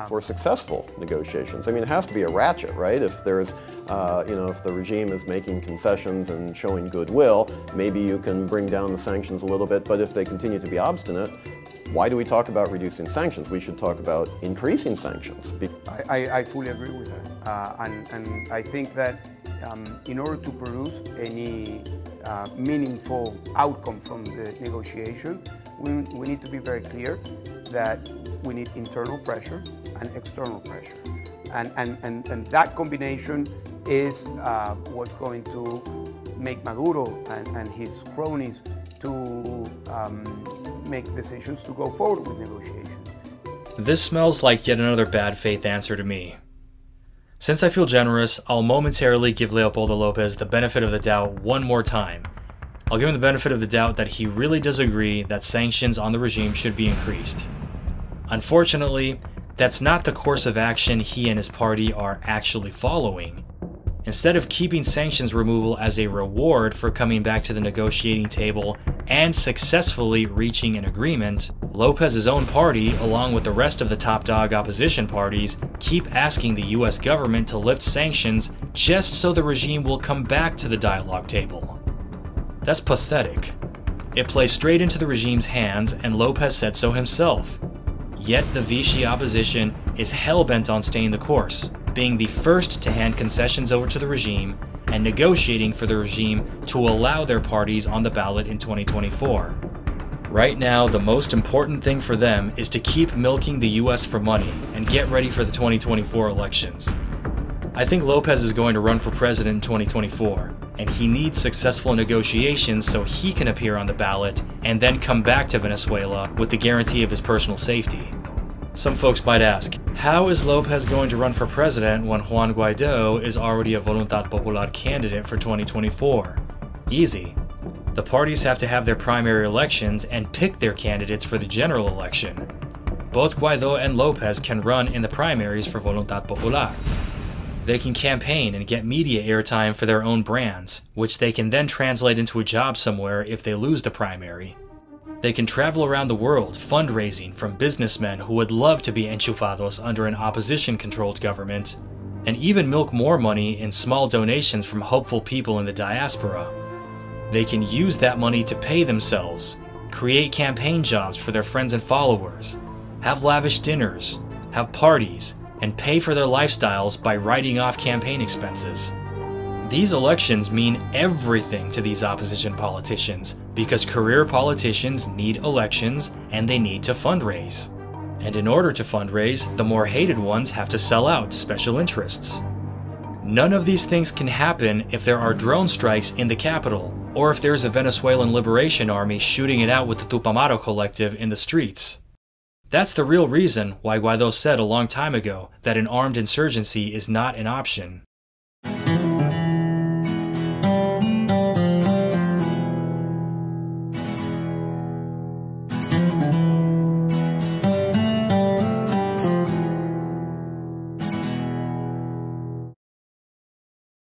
for successful negotiations. I mean, it has to be a ratchet, right? If there's, if the regime is making concessions and showing goodwill, maybe you can bring down the sanctions a little bit, but if they continue to be obstinate, why do we talk about reducing sanctions? We should talk about increasing sanctions. I fully agree with that. And I think that in order to produce any meaningful outcome from the negotiation, we need to be very clear that we need internal pressure and external pressure. And that combination is what's going to make Maduro and his cronies to make decisions to go forward with negotiations. This smells like yet another bad faith answer to me. Since I feel generous, I'll momentarily give Leopoldo Lopez the benefit of the doubt one more time. I'll give him the benefit of the doubt that he really does agree that sanctions on the regime should be increased. Unfortunately, that's not the course of action he and his party are actually following. Instead of keeping sanctions removal as a reward for coming back to the negotiating table and successfully reaching an agreement, Lopez's own party, along with the rest of the top dog opposition parties, keep asking the US government to lift sanctions just so the regime will come back to the dialogue table. That's pathetic. It plays straight into the regime's hands, and Lopez said so himself. Yet the Vichy opposition is hell-bent on staying the course, being the first to hand concessions over to the regime and negotiating for the regime to allow their parties on the ballot in 2024. Right now, the most important thing for them is to keep milking the US for money and get ready for the 2024 elections. I think Lopez is going to run for president in 2024, and he needs successful negotiations so he can appear on the ballot and then come back to Venezuela with the guarantee of his personal safety. Some folks might ask, how is Lopez going to run for president when Juan Guaido is already a Voluntad Popular candidate for 2024? Easy. The parties have to have their primary elections and pick their candidates for the general election. Both Guaido and Lopez can run in the primaries for Voluntad Popular. They can campaign and get media airtime for their own brands, which they can then translate into a job somewhere if they lose the primary. They can travel around the world fundraising from businessmen who would love to be enchufados under an opposition-controlled government, and even milk more money in small donations from hopeful people in the diaspora. They can use that money to pay themselves, create campaign jobs for their friends and followers, have lavish dinners, have parties, and pay for their lifestyles by writing off campaign expenses. These elections mean everything to these opposition politicians because career politicians need elections and they need to fundraise. And in order to fundraise, the more hated ones have to sell out special interests. None of these things can happen if there are drone strikes in the capital, or if there's a Venezuelan Liberation Army shooting it out with the Tupamaro Collective in the streets. That's the real reason why Guaido said a long time ago that an armed insurgency is not an option.